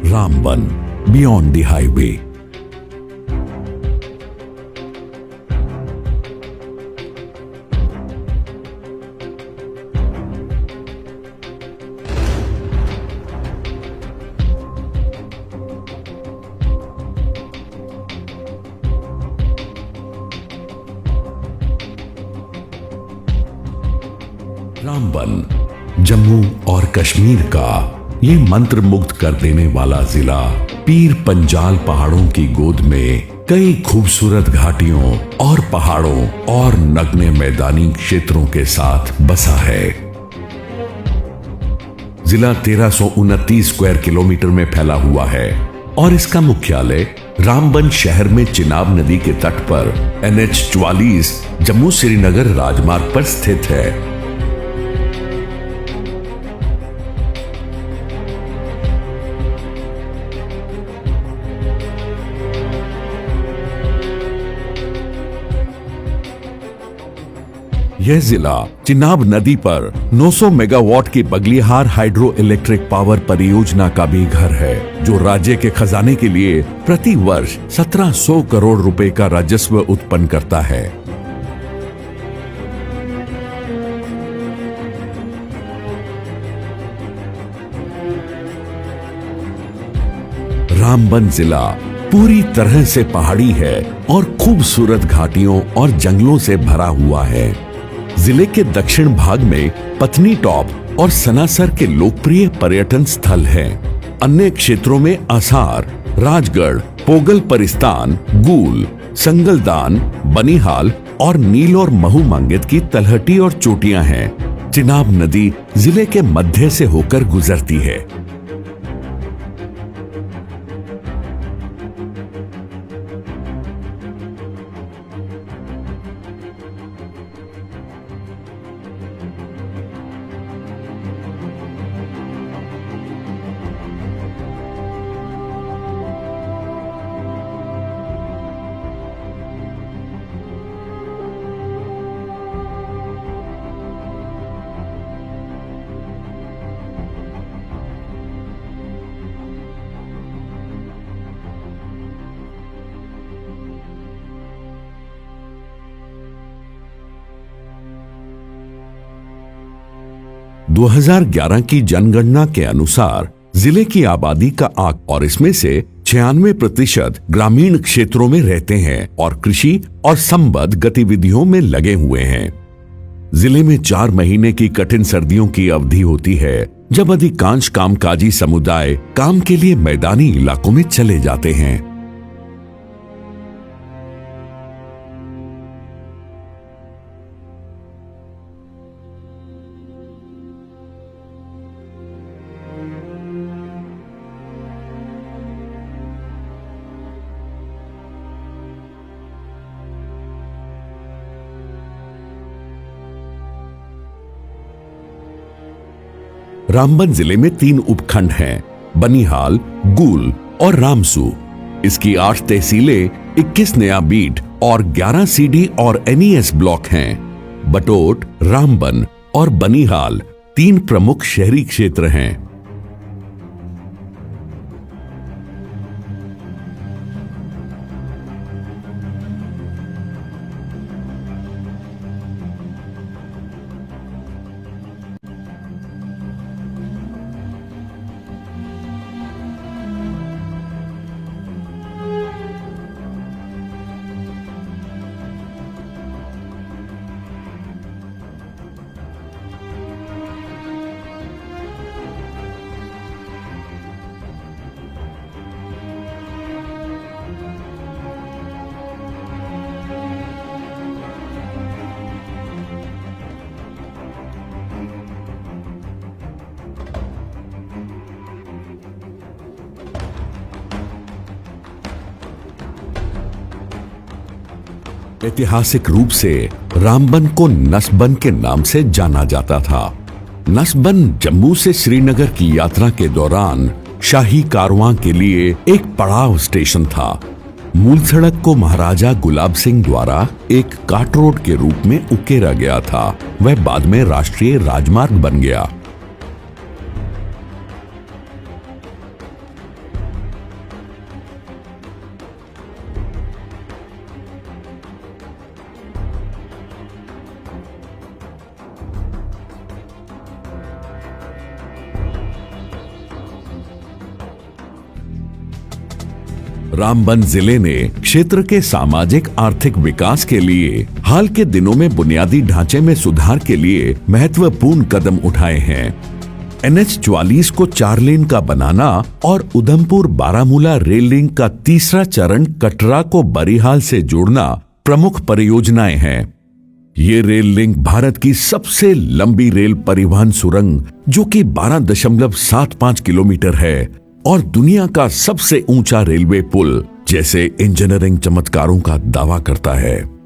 Ramban beyond the highway. Ramban Jammu और कश्मीर का ये मंत्र मुग्ध कर देने वाला जिला पीर पंजाल पहाड़ों की गोद में कई खूबसूरत घाटियों और पहाड़ों और नग्ने मैदानी क्षेत्रों के साथ बसा है। जिला 1329 स्क्वायर किलोमीटर में फैला हुआ है और इसका मुख्यालय रामबन शहर में चिनाब नदी के तट पर NH 44 जम्मू श्रीनगर राजमार्ग पर स्थित है। यह जिला चिनाब नदी पर 900 मेगावाट की बगलिहार हाइड्रो इलेक्ट्रिक पावर परियोजना का भी घर है, जो राज्य के खजाने के लिए प्रति वर्ष 1700 करोड़ रुपए का राजस्व उत्पन्न करता है। रामबन जिला पूरी तरह से पहाड़ी है और खूबसूरत घाटियों और जंगलों से भरा हुआ है। जिले के दक्षिण भाग में पत्नी टॉप और सनासर के लोकप्रिय पर्यटन स्थल हैं। अन्य क्षेत्रों में आसार, राजगढ़, पोगल परिस्तान, गूल, संगलदान, बनिहाल और नील और महू मांगेत की तलहटी और चोटियां हैं। चिनाब नदी जिले के मध्य से होकर गुजरती है। – 2011 की जनगणना के अनुसार जिले की आबादी का आंक और इसमें से 96% ग्रामीण क्षेत्रों में रहते हैं और कृषि और संबद्ध गतिविधियों में लगे हुए हैं। जिले में 4 महीने की कठिन सर्दियों की अवधि होती है, जब अधिकांश कामकाजी समुदाय काम के लिए मैदानी इलाकों में चले जाते हैं। रामबन जिले में 3 उपखंड हैं, बनिहाल, गूल और रामसू। इसकी 8 तहसीलें, 21 नया बीट और 11 CD और NES ब्लॉक हैं। बटोट, रामबन और बनिहाल 3 प्रमुख शहरी क्षेत्र हैं। ऐतिहासिक रूप से रामबन को नसबन के नाम से जाना जाता था। नसबन जम्मू से श्रीनगर की यात्रा के दौरान शाही कारवां के लिए एक पड़ाव स्टेशन था। मूल सड़क को महाराजा गुलाब सिंह द्वारा एक काट रोड के रूप में उकेरा गया था। वह बाद में राष्ट्रीय राजमार्ग बन गया। रामबन जिले ने क्षेत्र के सामाजिक आर्थिक विकास के लिए हाल के दिनों में बुनियादी ढांचे में सुधार के लिए महत्वपूर्ण कदम उठाए हैं। NH 44 को 4 लेन का बनाना और उधमपुर बारामूला रेल लिंक का तीसरा चरण कटरा को बरिहाल से जोड़ना प्रमुख परियोजनाएं हैं। ये रेल लिंक भारत की सबसे लंबी रेल परिवहन सुरंग जो कि 12.75 किलोमीटर है और दुनिया का सबसे ऊंचा रेलवे पुल जैसे इंजीनियरिंग चमत्कारों का दावा करता है।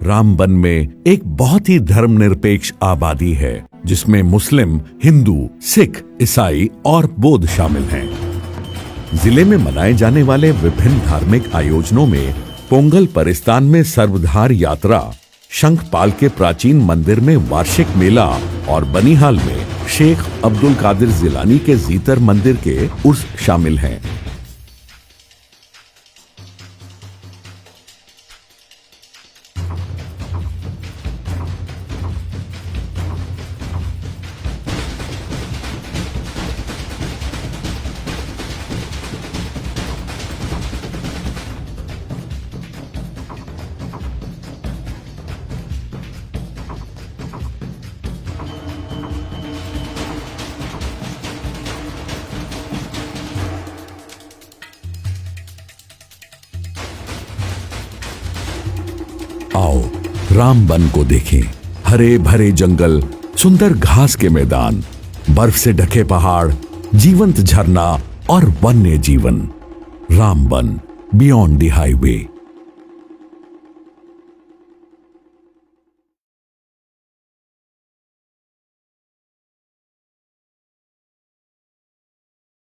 रामबन में एक बहुत ही धर्मनिरपेक्ष आबादी है जिसमें मुस्लिम, हिंदू, सिख, ईसाई और बौद्ध शामिल हैं। जिले में मनाए जाने वाले विभिन्न धार्मिक आयोजनों में पोंगल परिस्तान में सर्वधार यात्रा, शंखपाल के प्राचीन मंदिर में वार्षिक मेला और बनिहाल में शेख अब्दुल कादिर जिलानी के जीतर मंदिर के उर्स शामिल हैं। आओ रामबन को देखें। हरे भरे जंगल, सुंदर घास के मैदान, बर्फ से ढके पहाड़, जीवंत झरना और वन्य जीवन। Ramban beyond the highway.